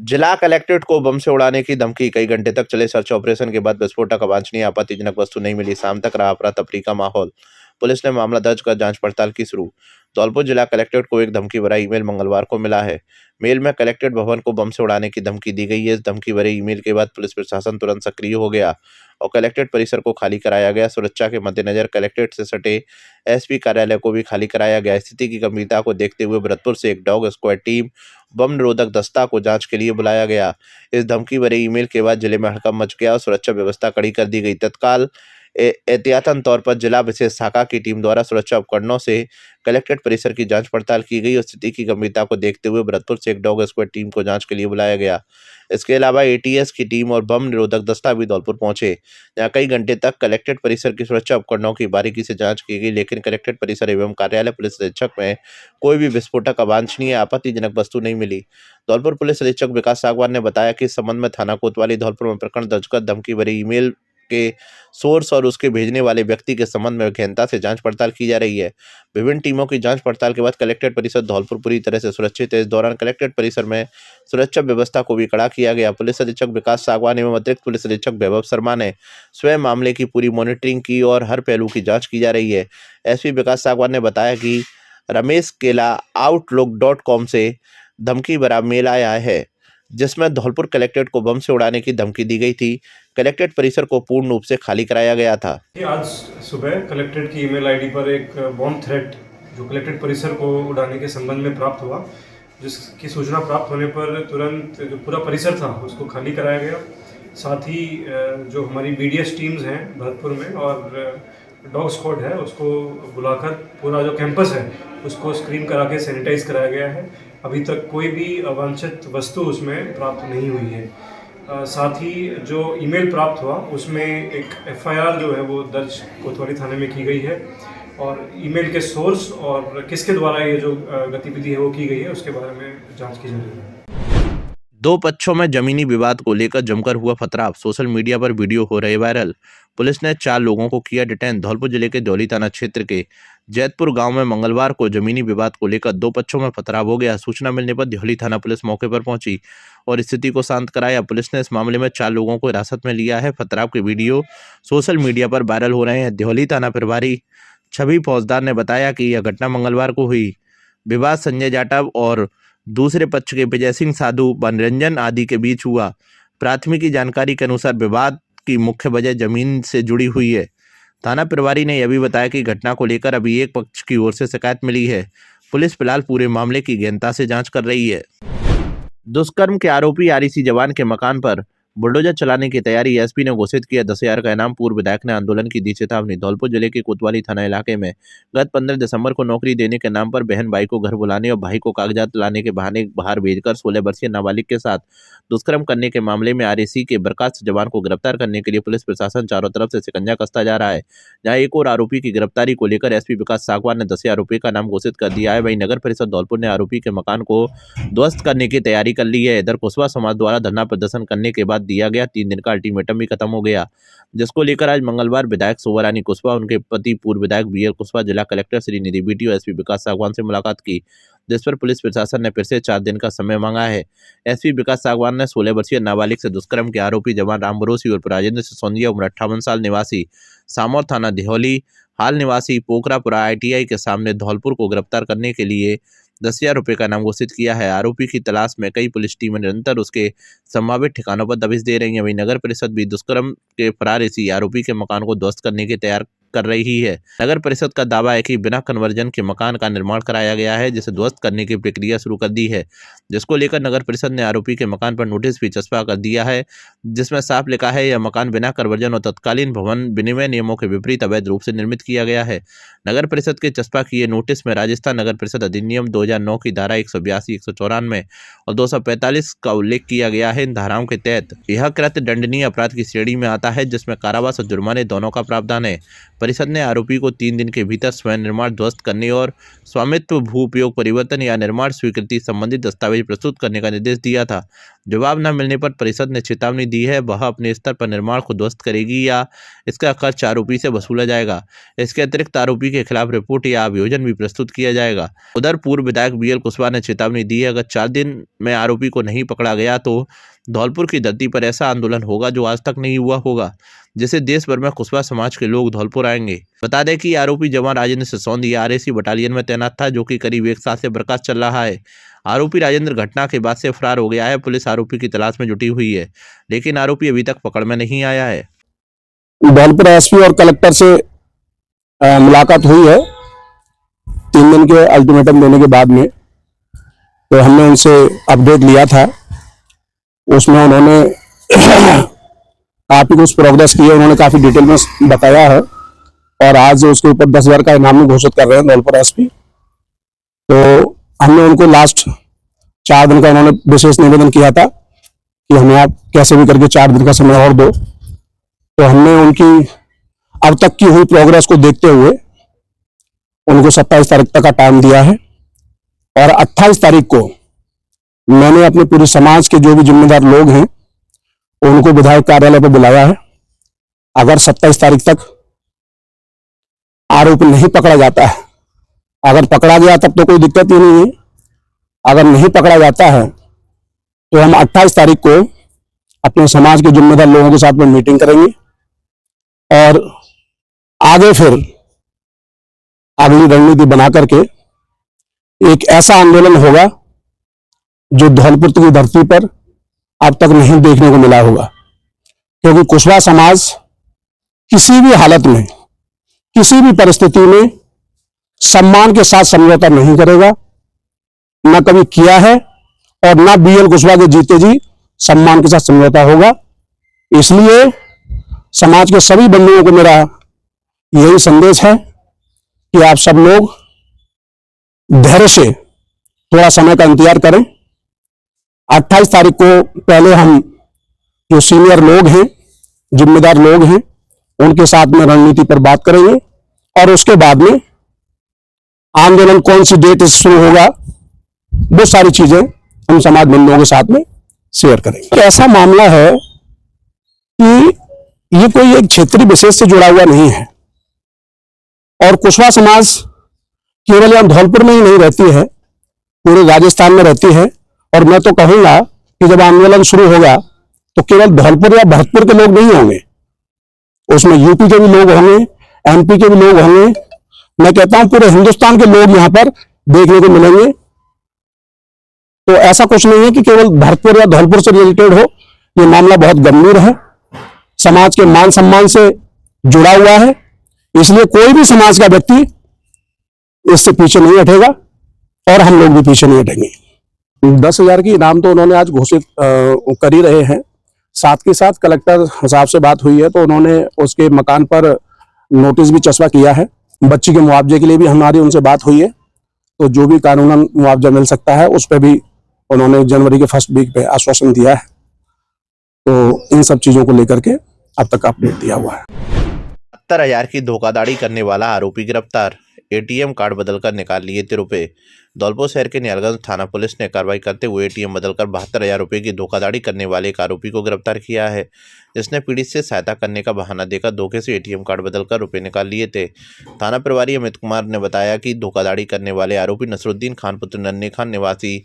जिला कलेक्ट्रेट को बम से उड़ाने की धमकी। कई घंटे तक चले सर्च ऑपरेशन के बाद विस्फोटक अवांछनीय आपत्तिजनक वस्तु नहीं मिली। शाम तक रहा अफरा तफरी का माहौल। पुलिस ने मामला दर्ज कर जांच पड़ताल की शुरू। धौलपुर जिला कलेक्ट्रेट को एक धमकी भरा ईमेल मंगलवार को मिला है। मेल में कलेक्ट्रेट भवन को बम से उड़ाने की धमकी दी गई है। इस धमकी भरे ईमेल के बाद पुलिस प्रशासन तुरंत सक्रिय हो गया और कलेक्ट्रेट परिसर को खाली कराया गया। सुरक्षा के मद्देनजर कलेक्ट्रेट से सटे एसपी कार्यालय को भी खाली कराया गया। स्थिति की गंभीरता को देखते हुए भरतपुर से एक डॉग स्क्वाड टीम बम निरोधक दस्ता को जांच के लिए बुलाया गया। इस धमकी भरे ईमेल के बाद जिले में हड़कंप मच गया और सुरक्षा व्यवस्था कड़ी कर दी गई। तत्काल एहतियातन तौर पर जिला विशेष शाखा की टीम द्वारा सुरक्षा उपकरणों से कलेक्ट्रेट परिसर की जांच पड़ताल की गई और स्थिति की गंभीरता को देखते हुए भरतपुर से एक डॉग स्क्वाड टीम को जांच के लिए बुलाया गया। इसके अलावा एटीएस की टीम और बम निरोधक दस्ता भी धौलपुर पहुंचे, जहां कई घंटे तक कलेक्ट्रेट परिसर की सुरक्षा उपकरणों की बारीकी से जांच की गई, लेकिन कलेक्ट्रेट परिसर एवं कार्यालय पुलिस अधीक्षक में कोई भी विस्फोटक अवांछनीय आपत्तिजनक वस्तु नहीं मिली। धौलपुर पुलिस अधीक्षक विकास सागवान ने बताया कि इस संबंध में थाना कोतवाली धौलपुर में प्रकरण दर्ज कर धमकी भरी ईमेल के सोर्स और उसके भेजने वाले व्यक्ति के संबंध में गहनता से जांच पड़ताल की जा रही है। विभिन्न टीमों की जांच पड़ताल के बाद कलेक्ट्रेट परिसर धौलपुर पूरी तरह से सुरक्षित है। इस दौरान कलेक्ट्रेट परिसर में सुरक्षा व्यवस्था को भी कड़ा किया गया। पुलिस अधीक्षक विकास सागवान एवं अतिरिक्त पुलिस अधीक्षक वैभव शर्मा ने स्वयं मामले की पूरी मॉनिटरिंग की और हर पहलू की जाँच की जा रही है। एसपी विकास सागवान ने बताया कि रमेश केला outlook.com से धमकी भरा मेल आया है, जिसमें धौलपुर कलेक्ट्रेट को बम से उड़ाने की धमकी दी गई थी। कलेक्ट्रेट परिसर को पूर्ण रूप से खाली कराया गया था। आज सुबह कलेक्ट्रेट की ईमेल आईडी पर एक बॉम्ब थ्रेट जो कलेक्ट्रेट परिसर को उड़ाने के संबंध में प्राप्त हुआ, जिसकी सूचना प्राप्त होने पर तुरंत जो पूरा परिसर था उसको खाली कराया गया। साथ ही जो हमारी बीडीएस टीम्स हैं भरतपुर में और डॉग स्क्वाड है उसको बुलाकर पूरा जो कैंपस है उसको स्क्रीन करा के सैनिटाइज कराया गया है। अभी तक कोई भी अवांछित वस्तु उसमें प्राप्त नहीं हुई है। साथ ही जो ईमेल प्राप्त हुआ उसमें एक एफआईआर जो है वो दर्ज कोतवाली थाने में की गई है और ईमेल के सोर्स और किसके द्वारा ये जो गतिविधि है वो की गई है उसके बारे में जांच की जा रही है। दो पक्षों में जमीनी विवाद को लेकर जमकर हुआ पथराव। सोशल मीडिया पर वीडियो हो रहे वायरल। पुलिस ने 4 लोगों को किया डिटेन। धौलपुर जिले के दौली थाना क्षेत्र के जैतपुर गांव में मंगलवार को जमीनी विवाद को लेकर दो पक्षों में पथराव हो गया। सूचना मिलने पर दौली थाना पुलिस मौके पर पहुंची और स्थिति को शांत कराया। पुलिस ने इस मामले में 4 लोगों को हिरासत में लिया है। पथराव के वीडियो सोशल मीडिया पर वायरल हो रहे हैं। दौली थाना प्रभारी छवि फौजदार ने बताया कि यह घटना मंगलवार को हुई। विवाद संजय जाटव और दूसरे पक्ष के विजय सिंह साधु व निरंजन आदि के बीच हुआ। प्राथमिकी जानकारी के अनुसार विवाद की मुख्य वजह जमीन से जुड़ी हुई है। थाना प्रभारी ने यह भी बताया कि घटना को लेकर अभी एक पक्ष की ओर से शिकायत मिली है। पुलिस फिलहाल पूरे मामले की गहनता से जांच कर रही है। दुष्कर्म के आरोपी आरईसी जवान के मकान पर बुलडोजर चलाने की तैयारी। एसपी ने घोषित किया 10,000 का इनाम। पूर्व विधायक ने आंदोलन की दी चेतावनी। धौलपुर जिले के कोतवाली थाना इलाके में गत 15 दिसंबर को नौकरी देने के नाम पर बहन भाई को घर बुलाने और भाई को कागजात लाने के बहाने बाहर भेजकर 16 वर्षीय नाबालिग के साथ दुष्कर्म करने के मामले में आरईसी के बर्खास्त जवान को गिरफ्तार करने के लिए पुलिस प्रशासन चारों तरफ से शिकंजा कसता जा रहा है। जहां एक और आरोपी की गिरफ्तारी को लेकर एसपी विकास सागवान ने 10,000 रुपये का इनाम घोषित कर दिया है। वहीं नगर परिषद धौलपुर ने आरोपी के मकान को ध्वस्त करने की तैयारी कर ली है। इधर कुशवाहा समाज द्वारा धरना प्रदर्शन करने के बाद दिया गया 3 दिन का अल्टीमेटम भी खत्म हो गया, जिसको लेकर आज मंगलवार विधायक शोभारानी कुशवाहा, उनके पति पूर्व विधायक बीएल कुशवाहा, जिला कलेक्टर श्री निधि बीटी और एसपी विकास सागवान से मुलाकात की, जिस पर पुलिस प्रशासन ने फिर से 4 दिन का समय मांगा है। एसपी विकास सागवान ने 16 वर्षीय नाबालिग से दुष्कर्म के आरोपी जवान राम भरोसी और राजेंद्र सिसोदिया उम्र 58 साल निवासी सामौर थाना देहौली, हाल निवासी पोखरापुरा आईटीआई के सामने धौलपुर को गिरफ्तार करने के लिए 10,000 रुपये का इनाम घोषित किया है। आरोपी की तलाश में कई पुलिस टीमें निरंतर उसके संभावित ठिकानों पर दबिश दे रही हैं। वहीं नगर परिषद भी दुष्कर्म के फरार इसी आरोपी के मकान को ध्वस्त करने की तैयार कर रही है। नगर परिषद का दावा है कि बिना कन्वर्जन के मकान का निर्माण कराया गया है, जिसे ध्वस्त करने की प्रक्रिया शुरू कर दी है, जिसको लेकर नगर परिषद ने आरोपी के मकान पर नोटिस भी चस्पा कर दिया है, जिसमें साफ लिखा है यह मकान बिना कन्वर्जन और तत्कालीन भवन विनिमय नियमों के विपरीत अवैध रूप से निर्मित किया गया है। नगर परिषद के चस्पा किए नोटिस में राजस्थान नगर परिषद अधिनियम 2009 की धारा 182, 194 और 245 का उल्लेख किया गया है। इन धाराओं के तहत यह कृत्य दंडनीय अपराध की श्रेणी में आता है, जिसमें कारावास और जुर्माने दोनों का प्रावधान है। परिषद ने आरोपी को 3 दिन के भीतर स्वयं निर्माण ध्वस्त करने और स्वामित्व भू उपयोग परिवर्तन या निर्माण स्वीकृति संबंधित दस्तावेज प्रस्तुत करने का निर्देश दिया था। जवाब न मिलने पर परिषद ने चेतावनी दी है, वह अपने स्तर पर निर्माण को ध्वस्त करेगी या इसका खर्च आरोपी से वसूला जाएगा। इसके अतिरिक्त आरोपी के खिलाफ रिपोर्ट या अभियोजन भी प्रस्तुत किया जाएगा। उधर पूर्व विधायक BL कुशवाहा ने चेतावनी दी है, अगर 4 दिन में आरोपी को नहीं पकड़ा गया तो धौलपुर की धरती पर ऐसा आंदोलन होगा जो आज तक नहीं हुआ होगा, जिसे देश भर में कुशवाहा समाज के लोग धौलपुर आएंगे। बता दें कि आरोपी जवान राजेंद्र सिसोदिया RAC बटालियन में तैनात था, जो कि करीब 1 साल से बर्खास्त चल रहा है। आरोपी राजेंद्र घटना के बाद से फरार हो गया है। पुलिस आरोपी की तलाश में जुटी हुई है, लेकिन आरोपी अभी तक पकड़ में नहीं आया है। धौलपुर SP और कलेक्टर से मुलाकात हुई है 3 दिन के अल्टीमेटम देने के बाद में। तो हमने उनसे अपडेट लिया था, उसमें उन्होंने काफी कुछ प्रोग्रेस की है, उन्होंने काफी डिटेल में बताया है और आज उसके ऊपर 10,000 का इनाम भी घोषित कर रहे हैं धौलपुर SP। तो हमने उनको लास्ट 4 दिन का उन्होंने विशेष निवेदन किया था कि हमें आप कैसे भी करके 4 दिन का समय और दो। तो हमने उनकी अब तक की हुई प्रोग्रेस को देखते हुए उनको 27 तारीख तक का टाइम दिया है और 28 तारीख को मैंने अपने पूरे समाज के जो भी जिम्मेदार लोग हैं उनको विधायक कार्यालय पर बुलाया है। अगर 27 तारीख तक आरोपी नहीं पकड़ा जाता है, अगर पकड़ा गया तब तो कोई दिक्कत ही नहीं है, अगर नहीं पकड़ा जाता है तो हम 28 तारीख को अपने समाज के जिम्मेदार लोगों के साथ में मीटिंग करेंगे और आगे फिर अगली रणनीति बना करके एक ऐसा आंदोलन होगा जो धौलपुर की धरती पर अब तक नहीं देखने को मिला होगा। क्योंकि कुशवाहा समाज किसी भी हालत में, किसी भी परिस्थिति में सम्मान के साथ समझौता नहीं करेगा, न कभी किया है और न BL कुशवाहा के जीते जी सम्मान के साथ समझौता होगा। इसलिए समाज के सभी बंधुओं को मेरा यही संदेश है कि आप सब लोग धैर्य से थोड़ा समय का इंतजार करें। 28 तारीख को पहले हम जो सीनियर लोग हैं, जिम्मेदार लोग हैं, उनके साथ में रणनीति पर बात करेंगे और उसके बाद में आंदोलन कौन सी डेट से शुरू होगा, वो सारी चीजें हम समाज बंधुओं के साथ में शेयर करेंगे। ऐसा मामला है कि ये कोई एक क्षेत्रीय विशेष से जुड़ा हुआ नहीं है और कुशवाहा समाज केवल यहाँ धौलपुर में ही नहीं रहती है, पूरे राजस्थान में रहती है। और मैं तो कहूंगा कि जब आंदोलन शुरू होगा तो केवल धौलपुर या भरतपुर के लोग नहीं होंगे, उसमें UP के भी लोग होंगे, MP के भी लोग होंगे। मैं कहता हूं पूरे हिंदुस्तान के लोग यहां पर देखने को मिलेंगे। तो ऐसा कुछ नहीं है कि केवल भरतपुर या धौलपुर से रिलेटेड हो, ये मामला बहुत गंभीर है, समाज के मान सम्मान से जुड़ा हुआ है। इसलिए कोई भी समाज का व्यक्ति इससे पीछे नहीं हटेगा और हम लोग भी पीछे नहीं हटेंगे। 10,000 की इनाम तो उन्होंने आज घोषित कर ही रहे हैं। साथ के साथ कलेक्टर साहब से बात हुई है तो उन्होंने उसके मकान पर नोटिस भी चस्पा किया है। बच्ची के मुआवजे के लिए भी हमारी उनसे बात हुई है, तो जो भी कानूनन मुआवजा मिल सकता है उस पर भी उन्होंने जनवरी के फर्स्ट वीक पे आश्वासन दिया है। तो इन सब चीजों को लेकर के अब तक अपडेट दिया हुआ है। 70,000 की धोखाधड़ी करने वाला आरोपी गिरफ्तार। ATM कार्ड बदलकर निकाल लिए थे रुपए। धौलपुर शहर के निहालगंज थाना पुलिस ने कार्रवाई करते हुए ATM बदलकर 72,000 रुपये की धोखाधड़ी करने वाले एक आरोपी को गिरफ्तार किया है, जिसने पीड़ित से सहायता करने का बहाना देकर धोखे से ATM कार्ड बदलकर रुपए निकाल लिए थे। थाना प्रभारी अमित कुमार ने बताया कि धोखाधड़ी करने वाले आरोपी नसरुद्दीन खान पुत्र नन्हे खान निवासी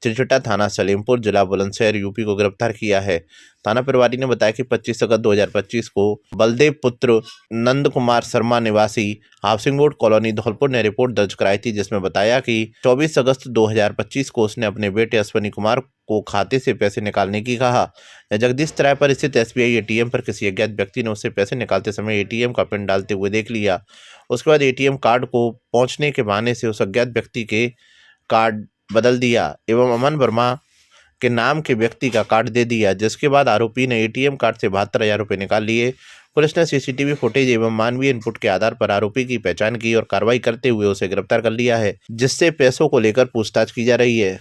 चिरचिटा थाना सलीमपुर जिला बुलंदशहर UP को गिरफ्तार किया है। थाना प्रभारी ने बताया कि 25 अगस्त 2025 को बलदेव पुत्र नंद कुमार शर्मा निवासी हाउसिंग बोर्ड कॉलोनी धौलपुर ने रिपोर्ट दर्ज कराई थी, जिसमें बताया कि 24 अगस्त 2025 को उसने अपने बेटे अश्वनी कुमार को खाते से पैसे निकालने की कहा। जगदीश तराय पर स्थित SBI ATM पर किसी अज्ञात व्यक्ति ने उससे पैसे निकालते समय ATM का पिन डालते हुए देख लिया। उसके बाद ATM कार्ड को पहुंचने के बहाने से उस अज्ञात व्यक्ति के कार्ड बदल दिया एवं अमन वर्मा के नाम के व्यक्ति का कार्ड दे दिया, जिसके बाद आरोपी ने ATM कार्ड से 72,000 रुपये निकाल लिए। पुलिस ने CCTV फुटेज एवं मानवीय इनपुट के आधार पर आरोपी की पहचान की और कार्रवाई करते हुए उसे गिरफ्तार कर लिया है, जिससे पैसों को लेकर पूछताछ की जा रही है।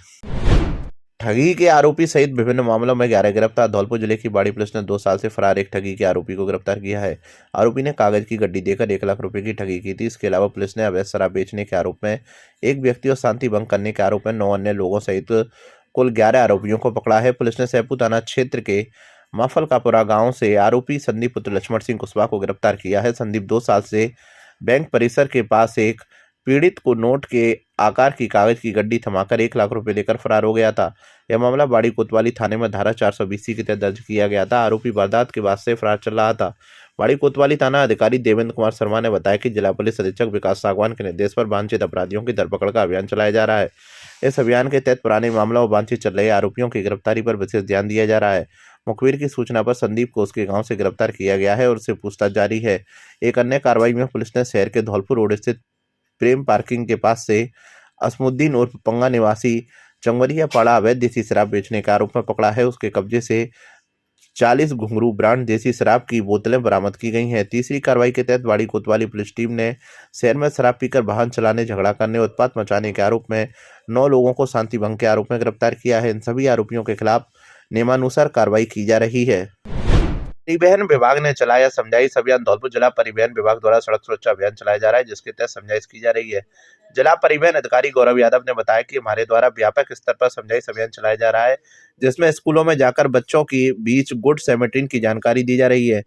ठगी के आरोपी सहित विभिन्न मामलों में 11 गिरफ्तार। धौलपुर जिले की बाड़ी पुलिस ने 2 साल से फरार एक ठगी के आरोपी को गिरफ्तार किया है। आरोपी ने कागज की गड्डी देकर 1 लाख रुपए की ठगी की थी। इसके अलावा पुलिस ने अवैध शराब बेचने के आरोप में एक व्यक्ति और शांति भंग करने के आरोप में 9 अन्य लोगों सहित कुल 11 आरोपियों को पकड़ा है। पुलिस ने सैदपुर थाना क्षेत्र के माफलकापुरा गांव से आरोपी संदीप पुत्र लक्ष्मण सिंह कुशवाहा को गिरफ्तार किया है। संदीप 2 साल से बैंक परिसर के पास एक पीड़ित को नोट के आकार की कागज की गड्डी थमाकर 1 लाख रुपए लेकर फरार हो गया था। यह मामला बाड़ी कोतवाली थाने में धारा 420 के तहत दर्ज किया गया था। आरोपी वारदात के बाद से फरार चल रहा था। बाड़ी कोतवाली थाना अधिकारी देवेंद्र कुमार शर्मा ने बताया कि जिला पुलिस अधीक्षक विकास सागवान के निर्देश पर वांछित अपराधियों की धरपकड़ का अभियान चलाया जा रहा है। इस अभियान के तहत पुराने मामलों और वांछित चल रहे आरोपियों की गिरफ्तारी पर विशेष ध्यान दिया जा रहा है। मुखबिर की सूचना पर संदीप को उसके गांव से गिरफ्तार किया गया है और उससे पूछताछ जारी है। एक अन्य कार्रवाई में पुलिस ने शहर के धौलपुर रोड स्थित प्रेम पार्किंग के पास से असमुद्दीन उर्फ पंगा निवासी चंवरिया पाड़ा अवैध देसी शराब बेचने के आरोप में पकड़ा है। उसके कब्जे से 40 घुंघरू ब्रांड देसी शराब की बोतलें बरामद की गई हैं। तीसरी कार्रवाई के तहत बाड़ी कोतवाली पुलिस टीम ने शहर में शराब पीकर वाहन चलाने, झगड़ा करने, उत्पात मचाने के आरोप में 9 लोगों को शांति भंग के आरोप में गिरफ्तार किया है। इन सभी आरोपियों के खिलाफ नियमानुसार कार्रवाई की जा रही है। परिवहन विभाग ने चलाया समझाइश अभियान। धौलपुर जिला परिवहन विभाग द्वारा सड़क सुरक्षा अभियान चलाया जा रहा है, जिसके तहत समझाइश की जा रही है। जिला परिवहन अधिकारी गौरव यादव ने बताया कि हमारे द्वारा व्यापक स्तर पर समझाइश अभियान चलाया जा रहा है, जिसमें स्कूलों में जाकर बच्चों के बीच गुड सैमरीन की जानकारी दी जा रही है।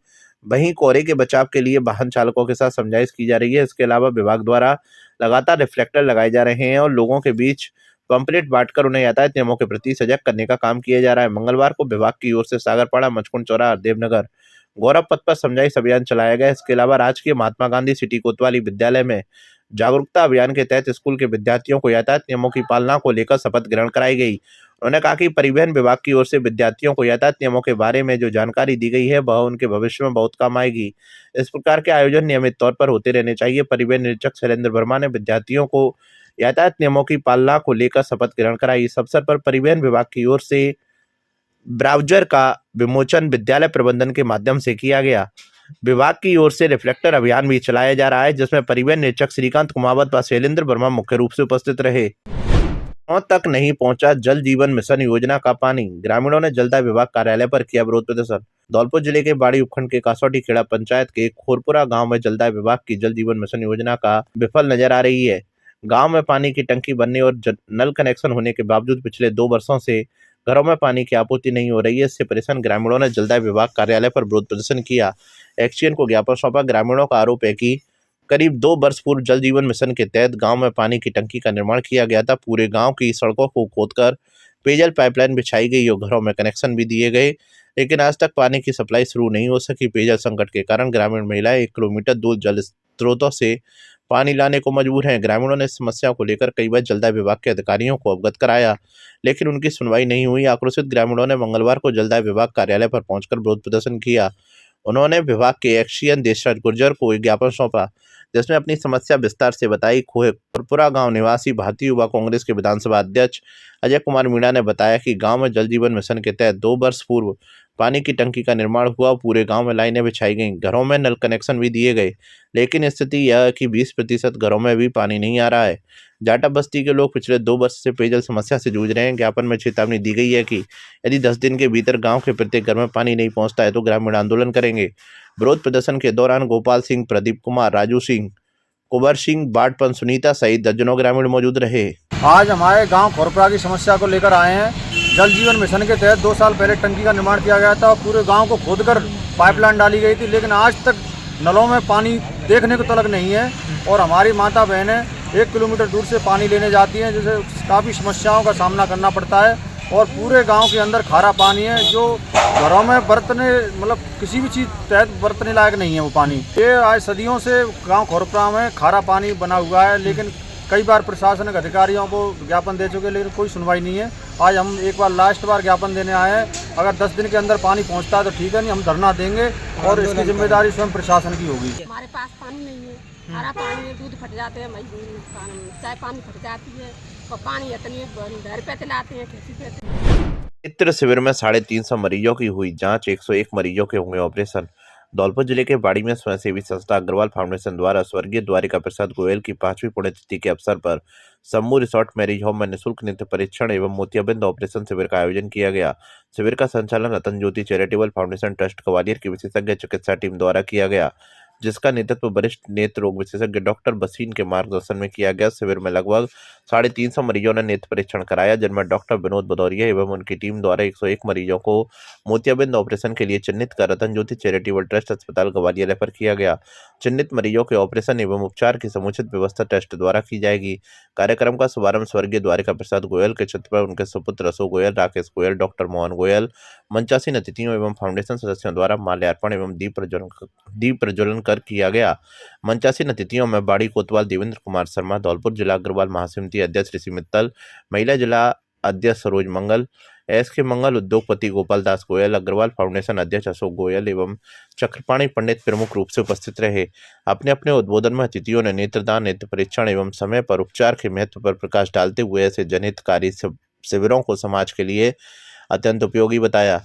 वहीं कोहरे के बचाव के लिए वाहन चालकों के साथ समझाइश की जा रही है। इसके अलावा विभाग द्वारा लगातार रिफ्लेक्टर लगाए जा रहे हैं और लोगों के बीच पंपलेट बांटकर उन्हें यातायात नियमों के प्रति सजग करने का काम किया जा रहा है। मंगलवार को विभाग की ओर से सागरपाड़ा, मचकुंड चौराहा, देवनगर, गौरव पथ पर समझाइश अभियान चलाया गया। इसके अलावा राजकीय महात्मा गांधी सिटी कोतवाली विद्यालय में जागरूकता अभियान के तहत स्कूल के विद्यार्थियों को यातायात नियमों की पालना को लेकर शपथ ग्रहण कराई गई। उन्होंने कहा कि परिवहन विभाग की ओर से विद्यार्थियों को यातायात नियमों के बारे में जो जानकारी दी गई है वह उनके भविष्य में बहुत काम आएगी। इस प्रकार के आयोजन नियमित तौर पर होते रहने चाहिए। परिवहन निरीक्षक शैलेंद्र वर्मा ने विद्यार्थियों को यातायात नियमों की पालना को लेकर शपथ ग्रहण कराई। इस अवसर पर परिवहन विभाग की ओर से ब्राउजर का विमोचन विद्यालय प्रबंधन के माध्यम से किया गया। विभाग की ओर से रिफ्लेक्टर अभियान भी चलाया जा रहा है, जिसमें परिवहन निरीक्षक श्रीकांत कुमावत व शैलेंद्र वर्मा मुख्य रूप से उपस्थित रहे। गांव तक नहीं पहुंचा जल जीवन मिशन योजना का पानी। ग्रामीणों ने जलदाय विभाग कार्यालय पर किया विरोध प्रदर्शन। धौलपुर जिले के बाड़ी उपखंड के कासौटी खेड़ा पंचायत के खोरपुरा गांव में जलदाय विभाग की जल जीवन मिशन योजना का विफल नजर आ रही है। गांव में पानी की टंकी बनने और नल कनेक्शन होने के बावजूद पिछले 2 वर्षों से घरों में पानी की आपूर्ति नहीं हो रही है। इससे परेशान ग्रामीणों ने जलदाय विभाग कार्यालय पर विरोध प्रदर्शन किया। एक्सचेंज को ज्ञापन सौंपा। ग्रामीणों का आरोप है कि करीब 2 वर्ष पूर्व जल जीवन मिशन के तहत गांव में पानी की टंकी का निर्माण किया गया था। पूरे गांव की सड़कों को खोदकर पेयजल पाइपलाइन बिछाई गई और घरों में कनेक्शन भी दिए गए, लेकिन आज तक पानी की सप्लाई शुरू नहीं हो सकी। पेयजल संकट के कारण ग्रामीण महिलाएं 1 किलोमीटर दूर जल स्रोतों से पानी लाने को मजबूर हैं। ग्रामीणों ने इस समस्या को लेकर कई बार जलदाय विभाग के अधिकारियों को अवगत कराया, लेकिन उनकी सुनवाई नहीं हुई। आक्रोशित ग्रामीणों ने मंगलवार को जलदाय विभाग कार्यालय पर पहुंचकर विरोध प्रदर्शन किया। उन्होंने विभाग के एक्सियन देशराज गुर्जर को एक ज्ञापन सौंपा, जिसमें अपनी समस्या विस्तार से बताई। खोरपुरा गांव निवासी भारतीय युवा कांग्रेस के विधानसभा अध्यक्ष अजय कुमार मीणा ने बताया कि गांव में जल जीवन मिशन के तहत 2 वर्ष पूर्व पानी की टंकी का निर्माण हुआ। पूरे गांव में लाइनें बिछाई गईं, घरों में नल कनेक्शन भी दिए गए, लेकिन स्थिति यह है कि 20% घरों में भी पानी नहीं आ रहा है। जाटा बस्ती के लोग पिछले 2 वर्ष से पेयजल समस्या से जूझ रहे हैं। ज्ञापन में चेतावनी दी गई है कि यदि 10 दिन के भीतर गांव के प्रत्येक घर में पानी नहीं पहुंचता है तो ग्रामीण आंदोलन करेंगे। विरोध प्रदर्शन के दौरान गोपाल सिंह, प्रदीप कुमार, राजू सिंह, कुंवर सिंह, बाटपन सुनीता सहित दर्जनों ग्रामीण मौजूद रहे। आज हमारे गांव खोरपुरा की समस्या को लेकर आए हैं। जल जीवन मिशन के तहत 2 साल पहले टंकी का निर्माण किया गया था और पूरे गांव को खोदकर पाइपलाइन डाली गई थी, लेकिन आज तक नलों में पानी देखने को तलक नहीं है। और हमारी माता बहनें 1 किलोमीटर दूर से पानी लेने जाती हैं, जिससे काफ़ी समस्याओं का सामना करना पड़ता है। और पूरे गांव के अंदर खारा पानी है, जो घरों में बरतने मतलब किसी भी चीज़ तहत बरतने लायक नहीं है वो पानी। ये आज सदियों से गांव खोरपुरा में खारा पानी बना हुआ है, लेकिन कई बार प्रशासनिक अधिकारियों को ज्ञापन दे चुके, लेकिन कोई सुनवाई नहीं है। आज हम एक बार लास्ट बार ज्ञापन देने आए हैं। अगर 10 दिन के अंदर पानी पहुंचता है तो ठीक है, नहीं हम धरना देंगे और इसकी जिम्मेदारी स्वयं प्रशासन की होगी। हमारे पास पानी नहीं है, खारा पानी है, दूध फट जाते हैं, चाय पानी फट जाती है और पानी इतनी घर पे चलाते हैं, किसी पे। चित्र शिविर में 350 मरीजों की हुई जांच, 101 मरीजों के होंगे ऑपरेशन। धौलपुर जिले के बाड़ी में स्वयंसेवी संस्था अग्रवाल फाउंडेशन द्वारा स्वर्गीय द्वारिका प्रसाद गोयल की 5वीं पुण्यतिथि के अवसर पर समूह रिसोर्ट मैरिज होम में निःशुल्क नेत्र परीक्षण एवं मोतियाबिंद ऑपरेशन शिविर का आयोजन किया गया। शिविर का संचालन रतन ज्योति चैरिटेबल फाउंडेशन ट्रस्ट ग्वालियर की विशेषज्ञ चिकित्सा टीम द्वारा किया गया, जिसका नेतृत्व वरिष्ठ नेत्र रोग विशेषज्ञ डॉक्टर बसीन के मार्गदर्शन में किया गया। शिविर में लगभग 350 मरीजों ने नेत्र परीक्षण कराया, जिनमें डॉक्टर विनोद भदौरिया एवं उनकी टीम द्वारा 101 मरीजों को मोतियाबिंद ऑपरेशन के लिए चिन्हित कर रतन ज्योति चैरिटेबल ट्रस्ट अस्पताल ग्वालियर रेफर किया गया। चिन्हित मरीजों के ऑपरेशन एवं उपचार की समुचित व्यवस्था ट्रस्ट द्वारा की जाएगी। कार्यक्रम का शुभारंभ स्वर्गीय द्वारिका प्रसाद गोयल के चित्र पर उनके सुपुत्र अशोक गोयल, राकेश गोयल, डॉक्टर मोहन गोयल, मंचासीन अतिथियों एवं फाउंडेशन सदस्यों द्वारा माल्यार्पण एवं दीप प्रज्वलन कर किया गया। मंचासीन अतिथियों में बाड़ी कोतवाल देवेंद्र कुमार शर्मा, धौलपुर जिला अग्रवाल महासमिति अध्यक्ष ऋषि मित्तल, महिला जिला अध्यक्ष सरोज मंगल, एसके मंगल, उद्योगपति गोपाल दास गोयल, अग्रवाल फाउंडेशन अध्यक्ष अशोक गोयल एवं चक्रपाणी पंडित प्रमुख रूप से उपस्थित रहे। अपने अपने उद्बोधन में अतिथियों ने नेत्रदान, नेत्र परीक्षण एवं समय पर उपचार के महत्व पर प्रकाश डालते हुए ऐसे जनहितकारी शिविरों को समाज के लिए अत्यंत उपयोगी बताया।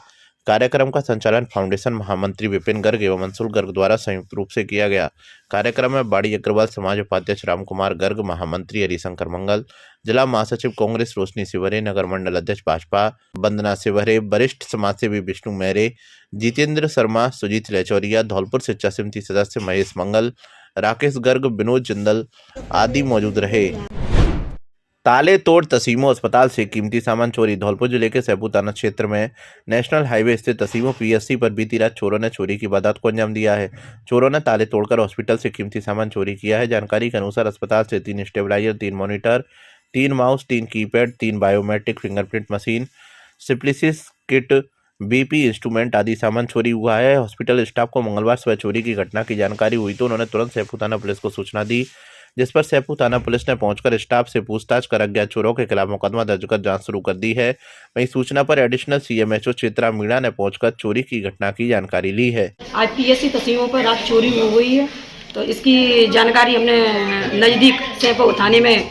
कार्यक्रम का संचालन फाउंडेशन महामंत्री विपिन गर्ग एवं अंशुल गर्ग द्वारा संयुक्त रूप से किया गया। कार्यक्रम में बाड़ी अग्रवाल समाज उपाध्यक्ष राम कुमार गर्ग, महामंत्री हरिशंकर मंगल, जिला महासचिव कांग्रेस रोशनी सिवरे, नगर मंडल अध्यक्ष भाजपा वंदना सिवरे, वरिष्ठ समाजसेवी विष्णु मेहरे, जितेंद्र शर्मा, सुजीत लेचौरिया, धौलपुर शिक्षा समिति सदस्य महेश मंगल, राकेश गर्ग, विनोद जिंदल आदि मौजूद रहे। ताले तोड़ तसीमो अस्पताल से कीमती सामान चोरी। धौलपुर जिले के सैपू थाना क्षेत्र में नेशनल हाईवे स्थित तसीमो पीएससी पर बीती रात चोरों ने चोरी की वारदात को अंजाम दिया है। चोरों ने ताले तोड़कर हॉस्पिटल से कीमती सामान चोरी किया है। जानकारी के अनुसार अस्पताल से 3 stabilizer, 3 monitor, 3 mouse, 3 keypad, 3 biometric fingerprint machine, syphilis kit, BP instrument आदि सामान चोरी हुआ है। हॉस्पिटल स्टाफ को मंगलवार सुबह चोरी की घटना की जानकारी हुई तो उन्होंने तुरंत सैपू थाना पुलिस को सूचना दी, जिस पर सैपू थाना पुलिस ने पहुंचकर स्टाफ से पूछताछ कर अज्ञात चोरों के खिलाफ मुकदमा दर्ज कर जांच शुरू कर दी है। वहीं सूचना पर एडिशनल सीएमएचओ चित्रा मीणा ने पहुंचकर चोरी की घटना की जानकारी ली है। आज पीएससी तस्वीरों पर रात चोरी हो गई है, तो इसकी जानकारी हमने नज़दीक सैपू थाने में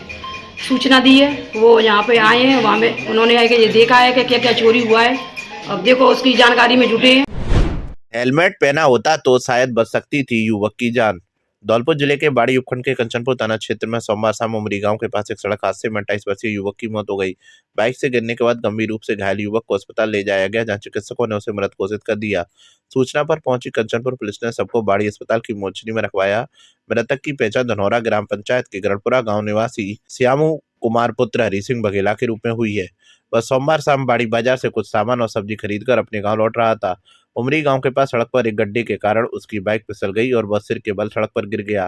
सूचना दी है। वो यहाँ पे आए हैं, वहाँ में उन्होंने आके ये देखा है कि क्या क्या चोरी हुआ है। अब देखो उसकी जानकारी में जुटे हैं। हेलमेट पहना होता तो शायद बच सकती थी युवक की जान। धौलपुर जिले के बाड़ी उपखंड के कंचनपुर थाना क्षेत्र में सोमवार शाम उमरी गांव के पास एक सड़क हादसे में 28 वर्षीय युवक की मौत हो गई। बाइक से गिरने के बाद गंभीर रूप से घायल युवक को अस्पताल ले जाया गया, जहां चिकित्सकों ने उसे मृत घोषित कर दिया। सूचना पर पहुंची कंचनपुर पुलिस ने सबको बाड़ी अस्पताल की मोर्चरी में रखवाया। मृतक की पहचान धनौरा ग्राम पंचायत के गरणपुरा गाँव निवासी श्यामू कुमार पुत्र हरि सिंह बघेला के रूप में हुई है। वह सोमवार शाम बाड़ी बाजार से कुछ सामान और सब्जी खरीदकर अपने गाँव लौट रहा था। उमरी गांव के पास सड़क पर एक गड्ढे के कारण उसकी बाइक फिसल गई और वह सिर के बल सड़क पर गिर गया।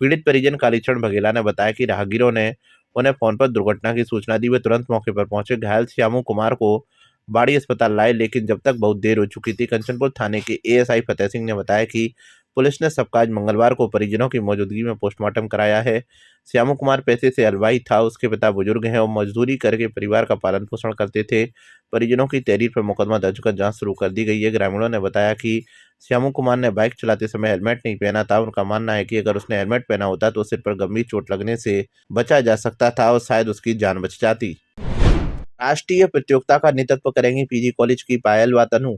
पीड़ित परिजन कालीचरण बघेला ने बताया कि राहगीरों ने उन्हें फोन पर दुर्घटना की सूचना दी। वे तुरंत मौके पर पहुंचे, घायल श्यामू कुमार को बाड़ी अस्पताल लाए, लेकिन जब तक बहुत देर हो चुकी थी। कंचनपुर थाने के एएसआई फतेह सिंह ने बताया कि पुलिस ने सबका आज मंगलवार को परिजनों की मौजूदगी में पोस्टमार्टम कराया है। श्यामू कुमार पैसे से हलवाई था, उसके पिता बुजुर्ग हैं और मजदूरी करके परिवार का पालन पोषण करते थे। परिजनों की तहरीर पर मुकदमा दर्ज कर जांच शुरू कर दी गई है। ग्रामीणों ने बताया कि श्यामू कुमार ने बाइक चलाते समय हेलमेट नहीं पहना था। उनका मानना है कि अगर उसने हेलमेट पहना होता तो सिर पर गंभीर चोट लगने से बचा जा सकता था और शायद उसकी जान बच जाती। राष्ट्रीय प्रतियोगिता का नेतृत्व करेंगी पीजी कॉलेज की पायल व तनु।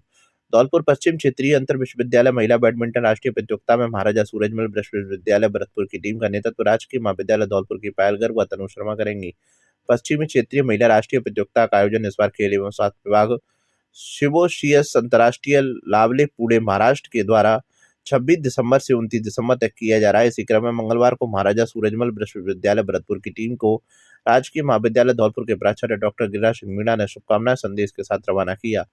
धौलपुर पश्चिम क्षेत्रीय अंतर विश्वविद्यालय महिला बैडमिंटन राष्ट्रीय प्रतियोगिता में महाराजा सूरजमल विश्वविद्यालय भरतपुर की टीम का नेतृत्व राजकीय महाविद्यालय धौलपुर की पायल गर्ग व तनु शर्मा करेंगी। पश्चिमी क्षेत्रीय महिला राष्ट्रीय प्रतियोगिता का आयोजन इस बार खेल एवं स्वास्थ्य विभाग शिवोशियस अंतर्राष्ट्रीय लावले पुणे महाराष्ट्र के द्वारा 26 दिसंबर से 29 दिसंबर तक किया जा रहा है। इसी क्रम में मंगलवार को महाराजा सूरजमल विश्वविद्यालय भरतपुर की टीम को राजकीय महाविद्यालय धौलपुर के प्राचार्य डॉक्टर गिरिराज सिंह मीणा ने शुभकामना संदेश के साथ रवाना किया।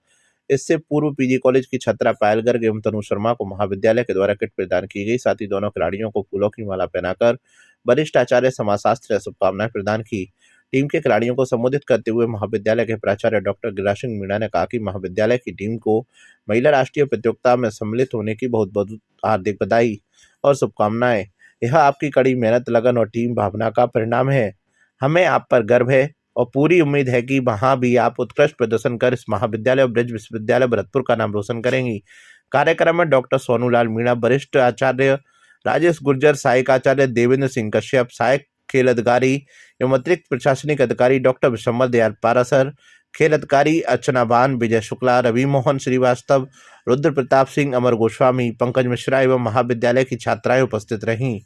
इससे पूर्व पीजी कॉलेज की छात्रा पायल गर्ग एवं तनु शर्मा को महाविद्यालय के द्वारा किट प्रदान की गई। साथ ही दोनों खिलाड़ियों को फूलों की माला पहनाकर वरिष्ठ आचार्य समाजशास्त्र शुभकामनाएं प्रदान की। टीम के खिलाड़ियों को संबोधित करते हुए महाविद्यालय के प्राचार्य डॉक्टर गिरिराज सिंह मीणा ने कहा कि महाविद्यालय की टीम को महिला राष्ट्रीय प्रतियोगिता में सम्मिलित होने की बहुत बहुत हार्दिक बधाई और शुभकामनाएं। यह आपकी कड़ी मेहनत, लगन और टीम भावना का परिणाम है। हमें आप पर गर्व है और पूरी उम्मीद है कि वहां भी आप उत्कृष्ट प्रदर्शन कर इस महाविद्यालय और ब्रज विश्वविद्यालय भरतपुर का नाम रोशन करेंगी। कार्यक्रम में डॉक्टर सोनूलाल मीणा, वरिष्ठ आचार्य राजेश गुर्जर, सहायक आचार्य देवेंद्र सिंह कश्यप, सहायक खेल अधिकारी एवं अतिरिक्त प्रशासनिक अधिकारी डॉक्टर विशंबर दयाल पारासर, खेल अधिकारी अर्चना बान, विजय शुक्ला, रवि मोहन श्रीवास्तव, रुद्र प्रताप सिंह, अमर गोस्वामी, पंकज मिश्रा एवं महाविद्यालय की छात्राएं उपस्थित रहीं।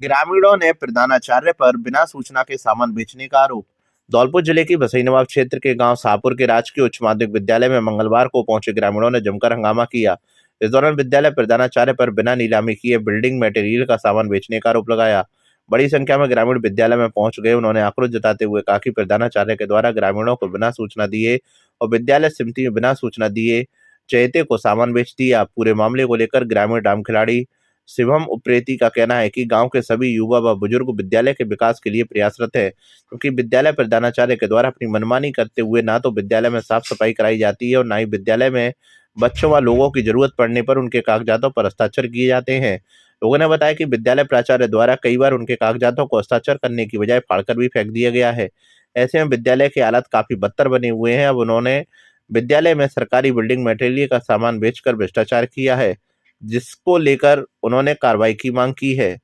ग्रामीणों ने प्रधानाचार्य पर बिना सूचना के सामान बेचने का आरोप। धौलपुर जिले की बसई-नवाब क्षेत्र के गांव शाहपुर के राजकीय उच्च माध्यमिक विद्यालय में मंगलवार को पहुंचे ग्रामीणों ने जमकर हंगामा किया। इस दौरान विद्यालय प्रधानाचार्य पर बिना नीलामी किए बिल्डिंग मटेरियल का सामान बेचने का आरोप लगाया। बड़ी संख्या में ग्रामीण विद्यालय में पहुंच गए। उन्होंने आक्रोश जताते हुए कहा कि प्रधानाचार्य के द्वारा ग्रामीणों को बिना सूचना दिए और विद्यालय समिति में बिना सूचना दिए चहेते को सामान बेच दिया। पूरे मामले को लेकर ग्रामीण राम खिलाड़ी शिवम उप्रेती का कहना है कि गांव के सभी युवा व बुजुर्ग विद्यालय के विकास के लिए प्रयासरत है, क्योंकि विद्यालय प्रधानाचार्य के द्वारा अपनी मनमानी करते हुए ना तो विद्यालय में साफ सफाई कराई जाती है और ना ही विद्यालय में बच्चों व लोगों की जरूरत पड़ने पर उनके कागजातों पर हस्ताक्षर किए जाते हैं। लोगों ने बताया कि विद्यालय प्राचार्य द्वारा कई बार उनके कागजातों को हस्ताक्षर करने की बजाय फाड़कर भी फेंक दिया गया है। ऐसे में विद्यालय के हालात काफी बदतर बने हुए हैं। अब उन्होंने विद्यालय में सरकारी बिल्डिंग मटेरियल का सामान बेचकर भ्रष्टाचार किया है, जिसको लेकर उन्होंने कार्रवाई की मांग की है।